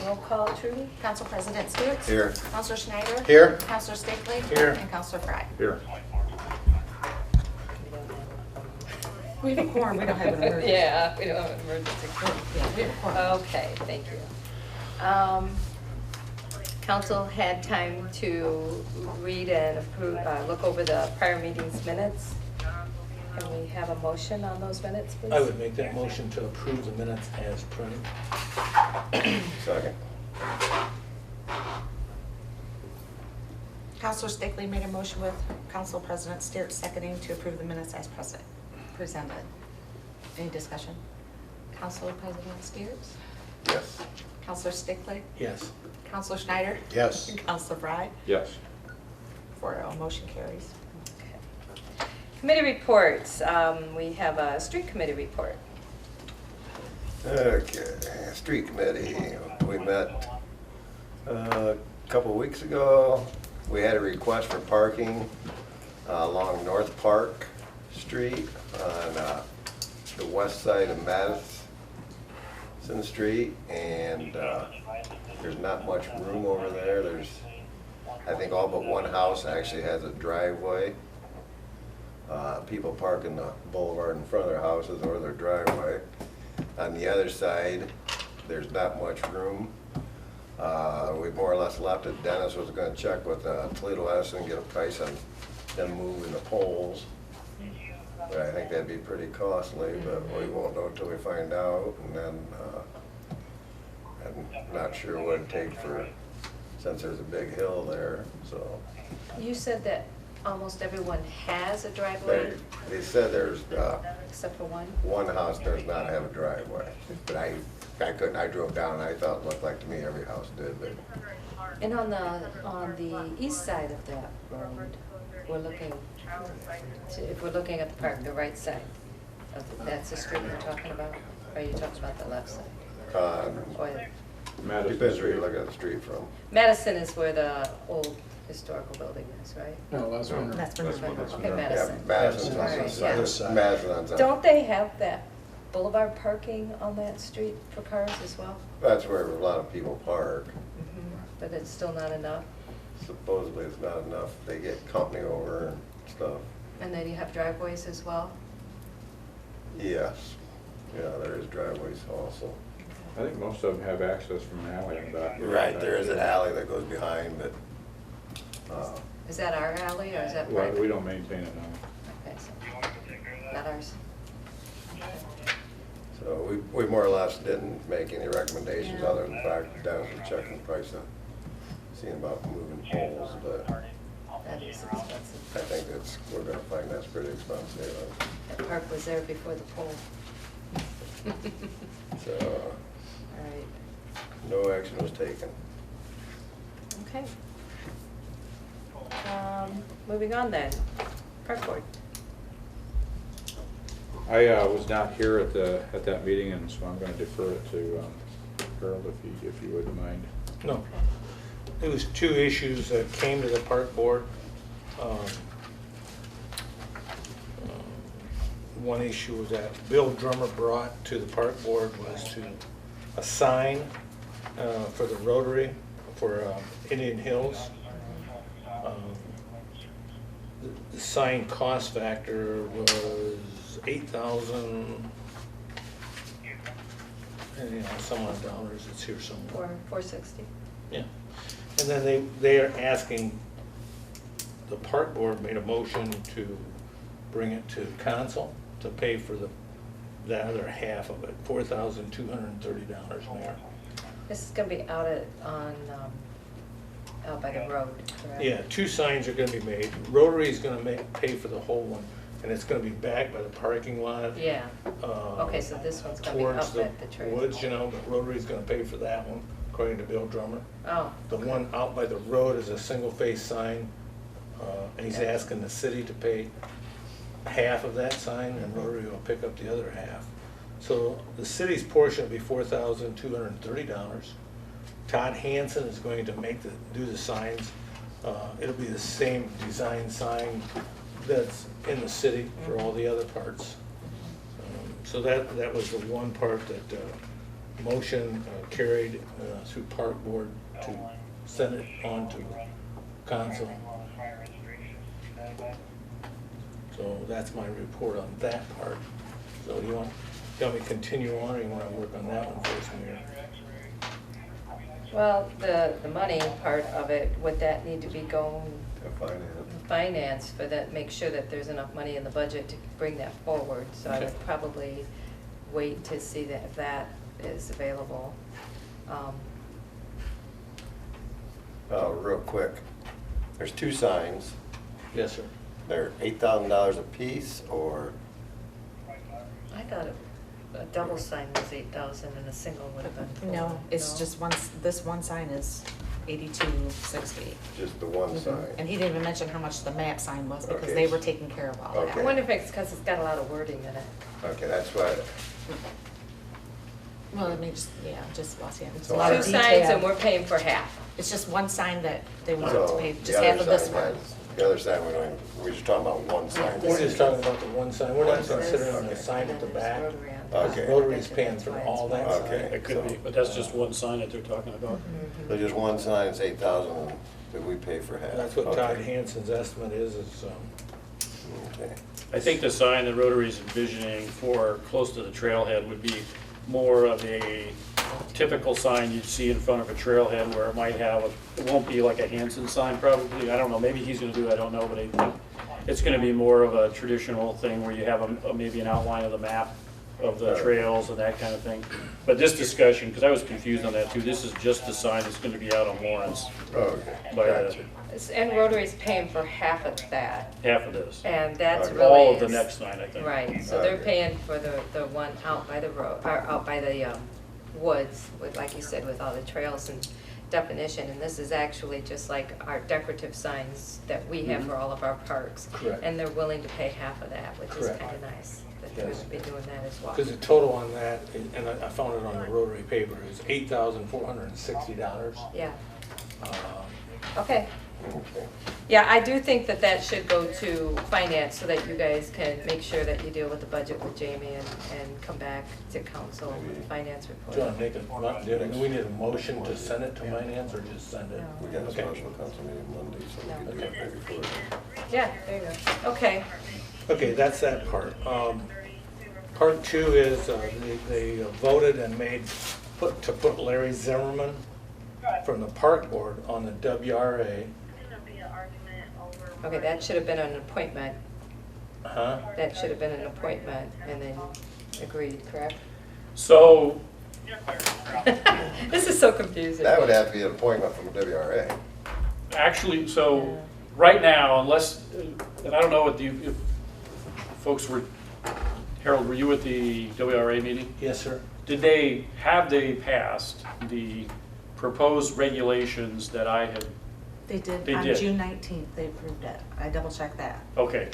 Roll call, Trudy? Council President Stiriz. Here. Councilor Schneider. Here. Councilor Stickley. Here. And Councilor Frey. Here. We have a quorum, we don't have an emergency. Yeah, we don't have an emergency. Yeah, we have a quorum. Okay, thank you. Council had time to read and approve, look over the prior meeting's minutes. Can we have a motion on those minutes, please? I would make that motion to approve the minutes as printed. Second. Councilor Stickley made a motion with Council President Stiriz seconding to approve the minutes as presented. Any discussion? Councilor President Stiriz. Yes. Councilor Stickley. Yes. Councilor Schneider. Yes. And Councilor Frey. Yes. 4-0, motion carries. Okay. Committee reports. We have a street committee report. Okay, street committee, we met a couple weeks ago. We had a request for parking along North Park Street on the west side of Madison Street, and there's not much room over there. There's, I think, all but one house actually has a driveway. People park in the boulevard in front of their houses or their driveway. On the other side, there's not much room. We more or less left it. Dennis was gonna check with Toledo Edison and get a price on them moving the poles. But I think that'd be pretty costly, but we won't know until we find out. And then, I'm not sure what it'd take for, since there's a big hill there, so. You said that almost everyone has a driveway, They said there's, except for one? one house does not have a driveway, but I couldn't, I drove down and I thought it looked like to me every house did, but And on the east side of that road, we're looking, if we're looking at the park, the right side, that's the street you're talking about? Or are you talking about the left side? Or depends where you look at the street from. Madison is where the old historical building is, right? No, that's one. That's when Okay, Yeah, Madison. Madison's on Alright, the yeah. side. Madison's on. Don't they have that boulevard parking on that street for cars as well? That's where a lot of people park. But it's still not enough? Supposedly it's not enough. They get company over and stuff. And then you have driveways as well? Yes. Yeah, there is driveways also. I think most of them have access from an alley in the back. Right, there is an alley that goes behind, but, Is that our alley or is that Well, private? we don't maintain it now. Okay, so, not ours. so we more or less didn't make any recommendations Yeah. other than the fact that Dennis was checking the price of seeing about moving poles, but That is expensive. I think we're gonna find that's pretty expensive. That park was there before the pole. So, All right, no action was taken. okay. Moving on then, park board. I was not here at that meeting, and so I'm going to defer it to Harold if you wouldn't mind. No. There was two issues that came to the park board. One issue that Bill Drummer brought to the park board was to a sign for the Rotary for Indian Hills. The sign cost factor was $8,000, and some odd dollars. It's here somewhere. $460. Yeah, and then they are asking, the park board made a motion to bring it to council to pay for the other half of it, $4,230 more. This is gonna be out by the road, correct? Yeah, two signs are gonna be made. Rotary's gonna pay for the whole one, and it's gonna be back by the parking lot. Yeah, uh, okay, so this one's gonna be Towards up the at the trail. woods, but Rotary's gonna pay for that one, according to Bill Drummer. Oh, The one out by the road is a single-face sign, and he's Okay. asking the city to pay half of that sign, and Rotary will pick up the other half. So the city's portion will be $4,230. Todd Hansen is going to do the signs. It'll be the same design sign that's in the city for all the other parts. So that was the one part that motion carried through park board to send it on to council. So that's my report on that part. So you want me to continue on, or you want to work on that one first, Mayor? Well, the money part of it, would that need to be going finance for that, make sure that there's enough money in the budget to bring that forward? So I Okay. would probably wait to see that if that is available. Real quick, there's 2 signs. Yes, sir. They're $8,000 a piece, or, I thought a double sign was 8,000 and a single would have been. No, it's just this one sign is $82.60. just the one sign? And he didn't even mention how much the map sign was because Okay. they were taking care of all that. I Okay. wonder if it's because it's got a lot of wording in it. Okay, that's why, Well, it may just Wauseon. It's a So lot Two of signs detail. and we're paying for half. It's just one sign that they wanted to so pay, the just half other of this sign one. has, the other side, we're just talking about one sign. We're just talking about the one sign. We're not One says- considering the sign at the back. Rotary on top. Okay. Rotary's paying for all that sign. Okay. It could be, but that's just one sign that they're talking about. So just one sign is 8,000, that we pay for half? That's what Todd Okay. Hansen's estimate is Okay. I think the sign that Rotary's envisioning for close to the trailhead would be more of a typical sign you'd see in front of a trailhead where it might have, it won't be like a Hansen sign probably, I don't know, maybe he's gonna do it, I don't know, but I think it's gonna be more of a traditional thing where you have maybe an outline of the map of the trails and that kind of thing. But this discussion, because I was confused on that too, this is just the sign that's gonna be out on Lawrence Okay, by the, gotcha. And Rotary's paying for half of that, half of this. and that's Okay. really. All of the is- next sign, I think. Right, so they're Okay. paying for the one out by the road, or out by the woods, with, like you said, with all the trails and definition. And this is actually just like our decorative signs that we have for all of our parks. Correct. And they're willing to pay half of that, which is Correct. kind of nice, that they Yes. would be doing that as well. Because the total on that, and I found it on the Rotary paper, is $8,460. Yeah, Uh, okay. Okay. Yeah, I do think that that should go to finance so that you guys can make sure that you deal with the budget with Jamie and come back to council with the finance report. John, do we need a motion to send it to finance or just send it? We got a Okay. special council meeting Monday, so we can do it maybe before. Yeah, there you go. Okay. Okay, that's that part. Part 2 is they voted and to put Larry Zimmerman from the park board on the WRA. Okay, that should have been an appointment. Huh? That should have been an appointment and then agreed, correct? So, This is so confusing. That would have to be an appointment from WRA. actually, so, right now, unless, and I don't know what if folks were, Harold, were you at the WRA meeting? Yes, sir. Have they passed the proposed regulations that I had, They did, They on did. June 19th, they approved it. I double checked that. okay,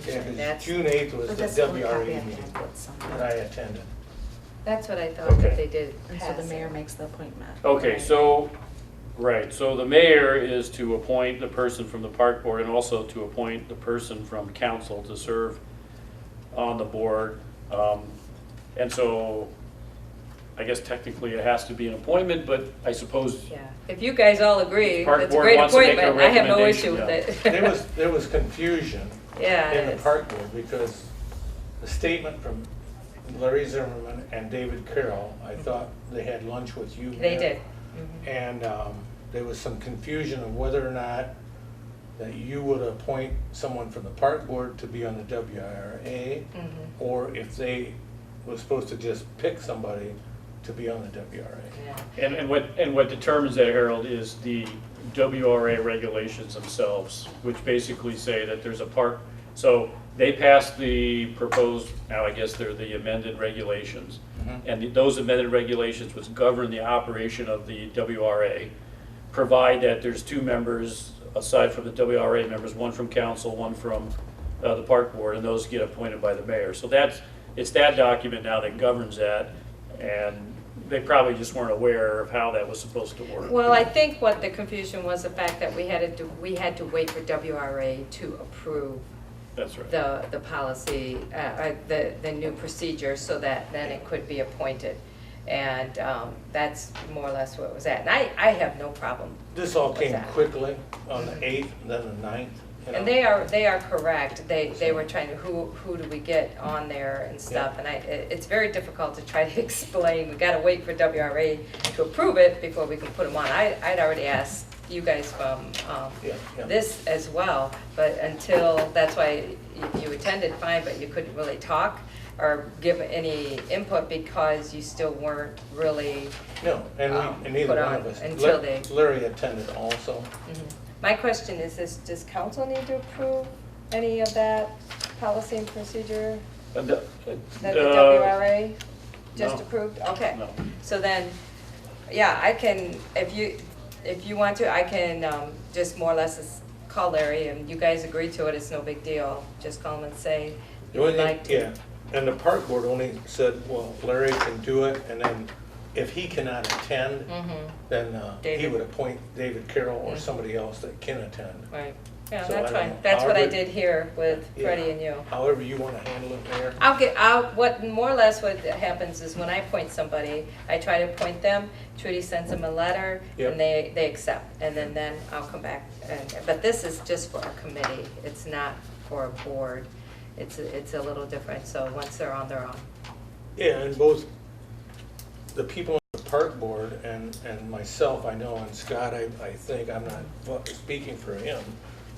Yeah, 'cause That's- June 8th was But the that's the only WRA copy I meeting have with some. that I attended. That's what I thought Okay. that they did And so pass the it. mayor makes the appointment. okay, so, right, so the mayor is to appoint the person from the park board and also to appoint the person from council to serve on the board. And so, I guess technically it has to be an appointment, but I suppose, Yeah, if you guys all agree, Park it's a board great wants to make a appointment, I have no issue with recommendation, it. There was confusion Yeah, in the it's- park board because the statement from Larry Zimmerman and David Carroll, I thought they had lunch with you. They Mayor. did. And there was some confusion of whether or not that you would appoint someone from the park board to be on the WRA, or if they were supposed to just pick somebody to be on the WRA. Yeah. and what determines that, Harold, is the WRA regulations themselves, which basically say that there's a park, so they passed the proposed, now I guess they're the amended regulations. And those amended regulations which govern the operation of the WRA provide that there's 2 members, aside from the WRA members, one from council, one from the park board, and those get appointed by the mayor. So it's that document now that governs that, and they probably just weren't aware of how that was supposed to work. Well, I think what the confusion was the fact that we had to wait for WRA to approve That's right. the policy, the new procedure, so that then it could be appointed. And that's more or less what it was at. And I have no problem. This all with came that. quickly on the 8th, and then the 9th. You know? And they are correct. They were trying to, who do we get on there and stuff. And it's very difficult to try to explain. We gotta wait for WRA to approve it before we can put them on. I'd already asked you guys from Yeah. this as well, but until, that's why you attended fine, but you couldn't really talk or give any input because you still weren't really. No, and neither put one on of us. until they. Larry attended also. Mhm. My question is this, does council need to approve any of that policy and procedure that the WRA just no. approved? Okay. No. So then, yeah, I can, if you want to, I can just more or less call Larry, and you guys agree to it, it's no big deal. Just call him and say The you only would thing, like to. yeah, and the park board only said, well, Larry can do it, and then if he cannot attend, Mhm. then he David. would appoint David Carroll or Mhm. somebody else that can attend. Right, yeah, So I that's don't fine. know. That's what I However- did here with Yeah. Freddie and you. However you want to handle it, Mayor. What more or less what happens is when I appoint somebody, I try to appoint them, Trudy sends them a letter, Yep. and they accept, and then I'll come back. But this is just for a committee, it's not for a board. It's a little different, so once they're on, they're on. Yeah, and both the people on the park board and myself, I know, and Scott, I think, I'm not speaking for him.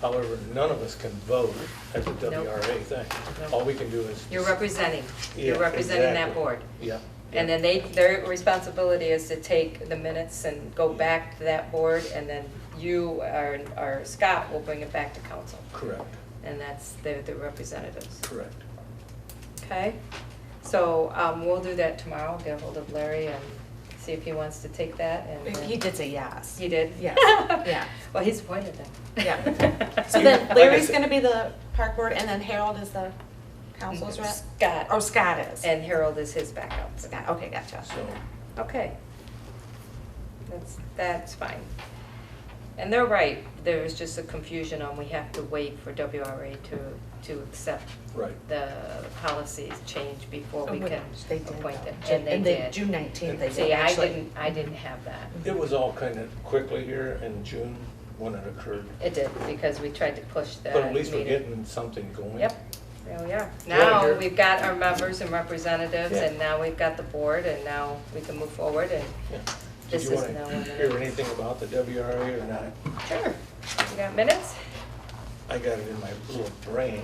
However, none of us can vote at the Nope. WRA thing. Nope. All we can do is. You're representing, you're Yeah, representing that exactly. board. Yeah. And then their responsibility is to take the minutes and go back to that board, and then you or Scott will bring it back to council. Correct, And that's the representatives, correct. okay? So we'll do that tomorrow, get a hold of Larry and see if he wants to take that, and then- He did say yes. He did? Yes, yeah. Well, he's appointed then. Yeah. So You- then like I Larry's said- gonna be the park board, and then Harold is the council's rep? Scott. Oh, Scott is. And Harold is his backup. Scott, okay, gotcha. So, Okay. That's fine. And they're right, there was just a confusion on we have to wait for WRA to accept right. the policies change before we Oh, can they did. appoint them. Ju- And they did. June 19th, they did See, actually. I didn't have that. It was all kind of quickly here in June when it occurred. It did, because we tried to push the But at least we're meeting. getting something going. Yep, there we are. Yeah, Now, you're- we've got our members and representatives, Yeah. and now we've got the board, and now we can move forward, and Yeah. this Did you is want now to when hear the... anything about the WRA or not? Sure. You got minutes? I got it in my little brain.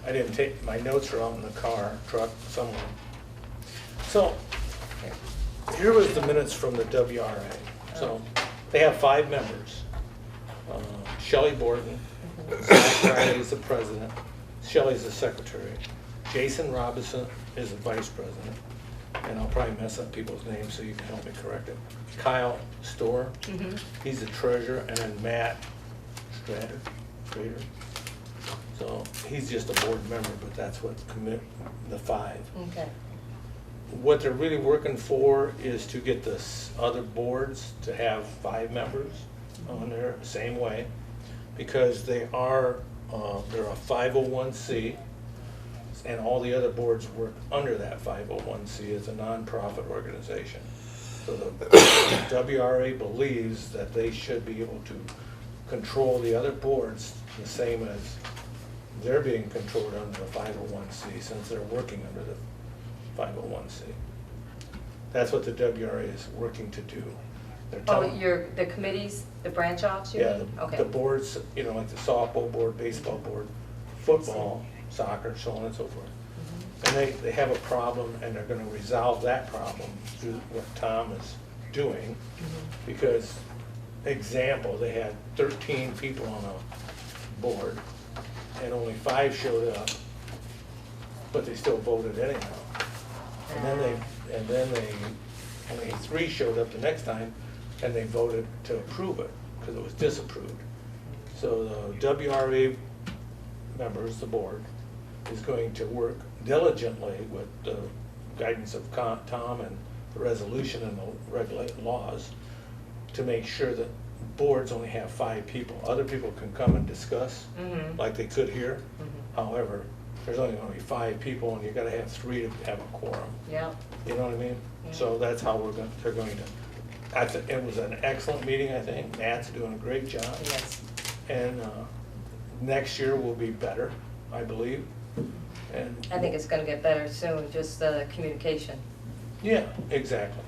I didn't take, my notes are out in the car, truck, somewhere. So, here was the minutes from the WRA. So, they have 5 members. Shelley Borton, Zach Riley is the president, Shelley's the secretary, Jason Robinson is the vice president, and I'll probably mess up people's names so you can help me correct it. Kyle Storr, Mhm. he's the treasurer, and then Matt Schneider. So he's just a board member, but that's what the 5. Okay. What they're really working for is to get the other boards to have 5 members on there, same way, because they're a 501c, and all the other boards work under that 501c as a nonprofit organization. So the WRA believes that they should be able to control the other boards the same as they're being controlled under the 501c, since they're working under the 501c. That's what the WRA is working to do. They're Oh, telling- the committees, the branch offs, you Yeah, mean? Okay. the boards, you know, like the softball board, baseball board, football, soccer, so on and so forth. Mhm. And they have a problem, and they're gonna resolve that problem through what Tom is doing. Mhm. Because, example, they had 13 people on a board, and only 5 showed up, but they still voted anyhow. And then only 3 showed up the next time, and they voted to approve it, because it was disapproved. So the WRA members, the board, is going to work diligently with the guidance of Tom and the resolution and the regulated laws to make sure that boards only have 5 people. Other people can come and discuss, Mhm. like they could here. Mhm. However, there's only gonna be 5 people, and you gotta have 3 to have a quorum. Yep. You know what I mean? Yeah. So that's how they're going to. It was an excellent meeting, I think. Matt's doing a great job. Yes. And next year will be better, I believe. And I think it's gonna get better soon, just the communication. yeah, exactly.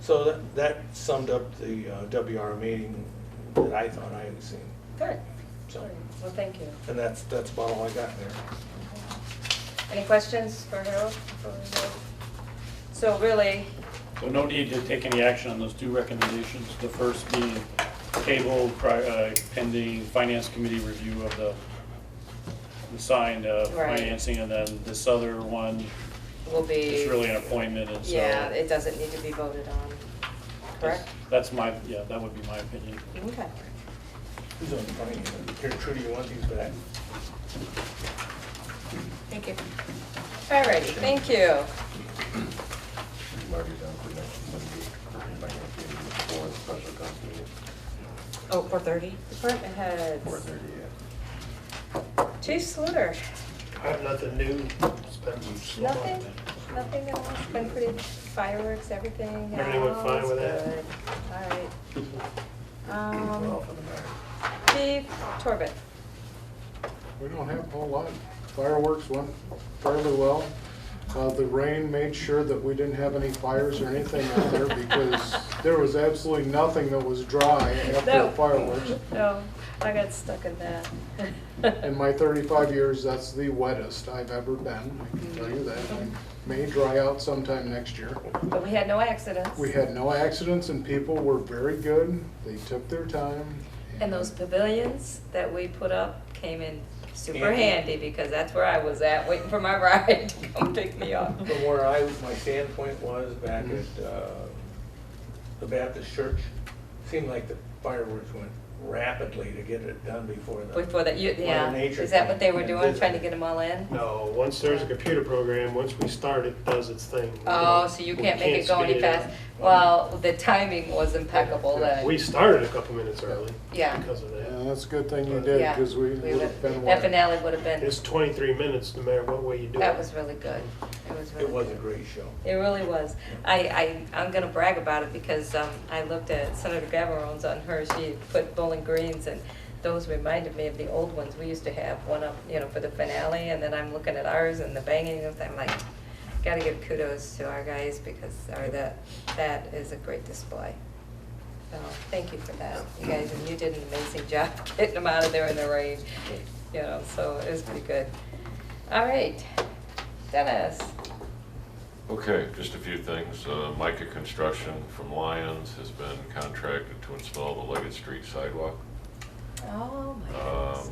So that summed up the WR meeting that I thought I had seen. Good. So, Well, thank you. and that's about all I got there. Any questions for Harold? before we go? So really, So no need to take any action on those 2 recommendations. The first being table pending finance committee review of the signed Right. financing, and then this other one will be. is really an appointment, and so. Yeah, it doesn't need to be voted on, correct? That's my, yeah, that would be my opinion. Okay. Who's on the finance? Here, Trudy, you want these back? Thank you. All righty, thank you. Marty down for next Monday. Might not be able to before the special council meeting. Oh, 4:30? Department heads. 4:30, Chief Sluter, I have nothing new. It's been slow. nothing else, been pretty fireworks, everything else. Everything went fine with that? Good. All right. yeah. Well, for the matter. Chief Torbett. We don't have a whole lot. Fireworks went fairly well. The rain made sure that we didn't have any fires or anything out there because there was absolutely nothing that was dry after No. the fireworks. No, I got stuck in that. In my 35 years, that's the wettest I've ever been, I can tell you that. It may dry out sometime next year. But we had no accidents. We had no accidents and people were very good. They took their time. And those pavilions that we put up came in super Handy. handy because that's where I was at, waiting for my ride to come pick me up. From where my standpoint was back at the Baptist church, seemed like the fireworks went rapidly to get it done before the. Before that, yeah, Mother Nature is that what they came were and doing, visited. trying to get them all in? No, once there's a computer program, once we start, it does its thing. Oh, so you We can't make it go any speed up. fast? Well, the timing was impeccable then. We started a couple minutes early Yeah. because of Yeah, that. that's a good thing you did Yeah, because we we would have been that wet. finale would have been, It's 23 minutes no matter what way you do it. that was really good. It was really It was a good. great show. It really was. I'm gonna brag about it because I looked at Senator Gavarrone's on her, she put Bowling Greens, and those reminded me of the old ones. We used to have one up, for the finale, and then I'm looking at ours and the banging, and I'm like, gotta give kudos to our guys because that is a great display. So, thank you for that, you guys, and you did an amazing job getting them out of there in the rain, so it was pretty good. All right, Dennis. Okay, just a few things. Micah Construction from Lyons has been contracted to install the Leggett Street sidewalk. Oh, my goodness.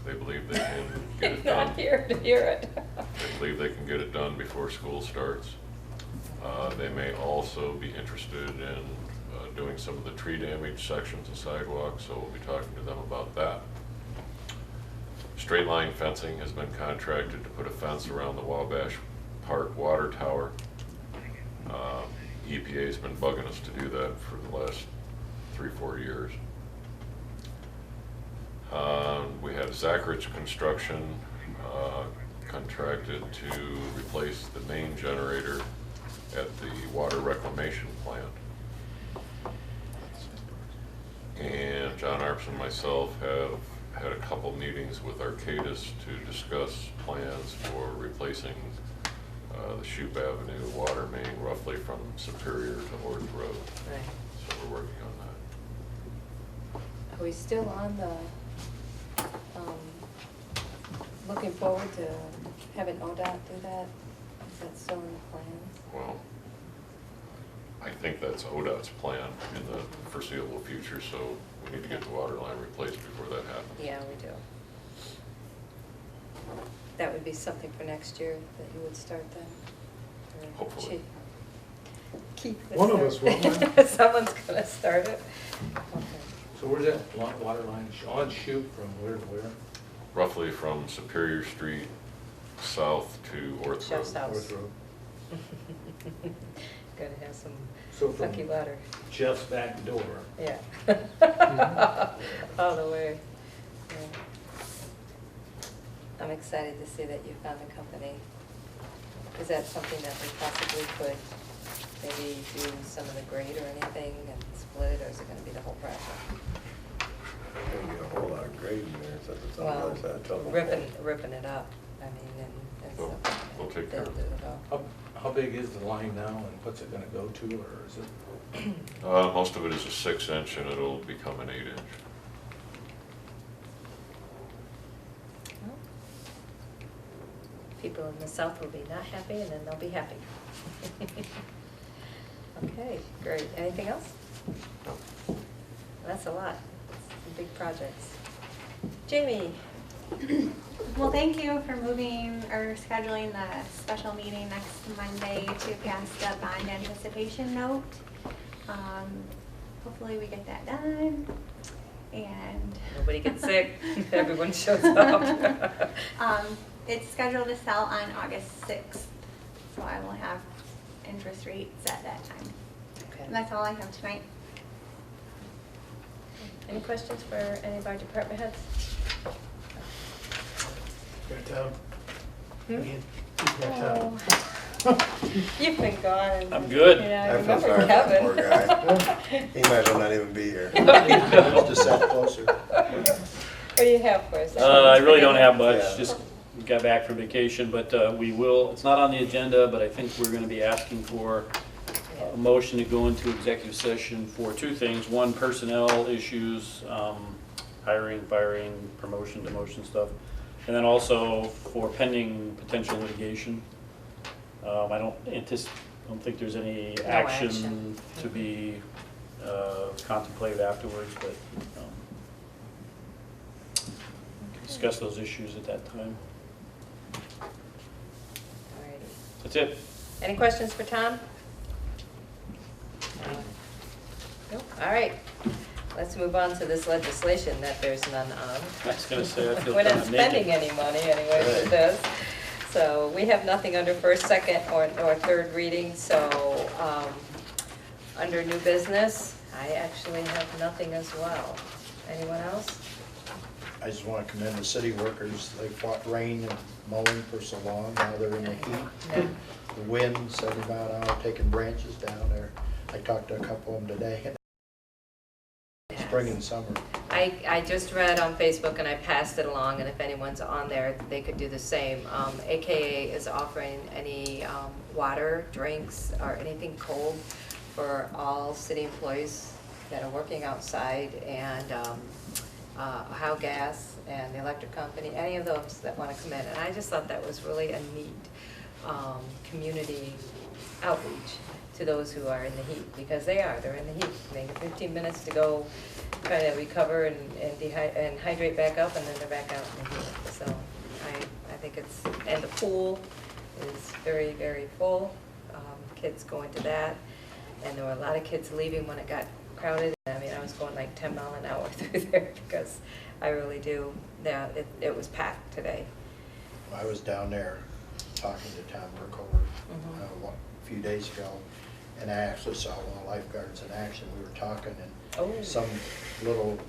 They believe they can get it Not done. here to hear it. They believe they can get it done before school starts. They may also be interested in doing some of the tree damage sections of sidewalks, so we'll be talking to them about that. Straight line fencing has been contracted to put a fence around the Wabash Park water tower. EPA's been bugging us to do that for the last 3-4 years. We have Zacharich Construction contracted to replace the main generator at the water reclamation plant. And John Arps and myself have had a couple meetings with Arcadis to discuss plans for replacing the Shoup Avenue water main roughly from Superior to Orth Road. Right. So we're working on that. Are we still on the, looking forward to having ODOT do that? Is that still in the plans? Well, I think that's ODOT's plan in the foreseeable future, so we need to get the water line replaced before that happens. Yeah, we do. That would be something for next year that you would start then? Or Hopefully. Chief? Keith would One of us start. will, Someone's gonna start it. Okay. So where's that water line on Shoup from where to where? Roughly from Superior Street south to Orth Road. Chef's house. Orth Road. Gotta have some So from sucky water. Jeff's back door, Yeah. All the way. Yeah. I'm excited to see that you found a company. Is that something that we possibly could maybe do some of the grade or anything and split it, or is it gonna be the whole project? There'll be a whole lot of grading there, so it's on the Well, other side of telephone ripping it up, I mean, and We'll- stuff. we'll take care of They'll it. do it all. how big is the line now and what's it gonna go to, or is it? Most of it is a 6-inch and it'll become an 8-inch. Well, people in the south will be not happy, and then they'll be happy. Okay, great. Anything else? That's a lot. Some big projects. Jamie? Well, thank you for moving or scheduling the special meeting next Monday to pass the bond anticipation note. Hopefully we get that done, and. Nobody gets sick. Everyone shows up. It's scheduled to sell on August 6th, so I will have interest rates at that time. Okay. And that's all I have tonight. Any questions for any of our department heads? Hmm? Oh. You've been gone. I'm good. Yeah, I I feel remember sorry for that poor Kevin. guy. He might as well not even be here. Just to set closer. What do you have for us? I really don't have much, Yeah. just got back from vacation, but we will, it's not on the agenda, but I think we're gonna be asking for a motion to go into executive session for two things. One, personnel issues, hiring, firing, promotion, demotion stuff. And then also for pending potential litigation. I don't think there's any No action action. to be contemplated afterwards, but discuss those issues at that time. Alrighty. That's it. Any questions for Tom? Nope. All right. Let's move on to this legislation that there's none on. I was gonna say, I feel We're kind not of naked. spending any money anyway with Right. this. So we have nothing under first, second, or third reading, so, under new business, I actually have nothing as well. Anyone else? I just want to commend the city workers. They fought rain and mowing for so long. Now they're in the heat. No. The wind, 70 mile an hour, taking branches down there. I talked to a couple of them today. Spring and summer. I just read on Facebook and I passed it along, and if anyone's on there, they could do the same. AKA is offering any water, drinks, or anything cold for all city employees that are working outside, and How Gas and the electric company, any of those that want to come in. And I just thought that was really a neat community outreach to those who are in the heat, because they're in the heat. They have 15 minutes to go kind of recover and hydrate back up, and then they're back out in the heat. So I think it's, and the pool is very, very full. Kids going to that, and there were a lot of kids leaving when it got crowded. I mean, I was going like 10 mile an hour through there because I really do. Yeah, it was packed today. I was down there talking to Tom Burkover a few days ago, and I actually saw one of the lifeguards in action. We were talking, and Oh. some little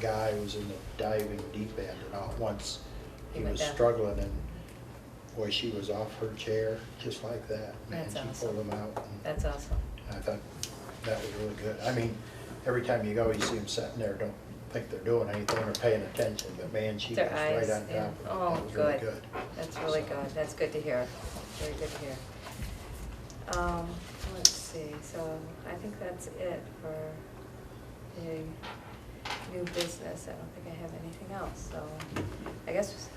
guy was in the diving deep end, and all at once He he went was down. struggling, and boy, she was off her chair just like that. Man, That's she awesome. pulled him out. And That's awesome. I thought that was really good. I mean, every time you go, you see them sitting there, don't think they're doing anything or paying attention, but man, she was Their right eyes, on top yeah. of it. Oh, That was really good. good. That's really So- good. That's good to hear. Very good to hear. Let's see, so I think that's it for the new business. I don't think I have anything else, so I guess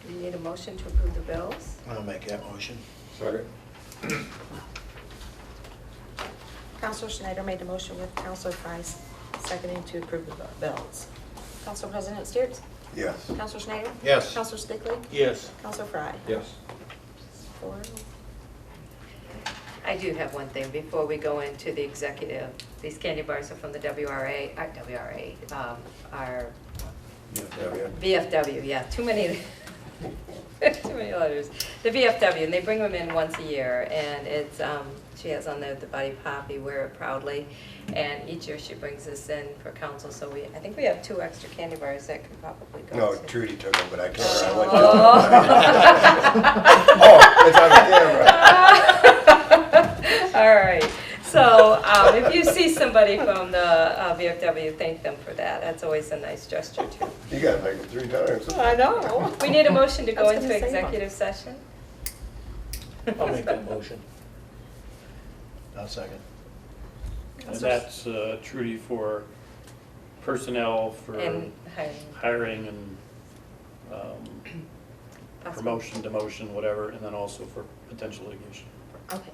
we need a motion to approve the bills. I'll make that motion. Second. Counselor Schneider made the motion with Counselor Frey seconding to approve the bills. Council President Stiriz? Yes. Counselor Schneider? Yes. Counselor Stickley? Yes. Counselor Frey? Yes. 4. I do have one thing before we go into the executive. These candy bars are from the our Yeah. VFW, yeah, too many Too many letters. The VFW, and they bring them in once a year, and it's, she has on there the Buddy Poppy, wear it proudly. And each year she brings this in for council, so I think we have 2 extra candy bars that could probably go. No, to- Trudy took them, but I told her I wouldn't. Oh. Oh, it's on the camera. All right, so if you see somebody from the VFW, thank them for that. That's always a nice gesture too. You gotta make it 3 times. I know. We need a motion to I go was into gonna say executive session. I'll make that motion. I'll second. And that's Trudy for personnel, for And hiring. hiring and Possible. promotion, demotion, whatever, and then also for potential litigation. Okay.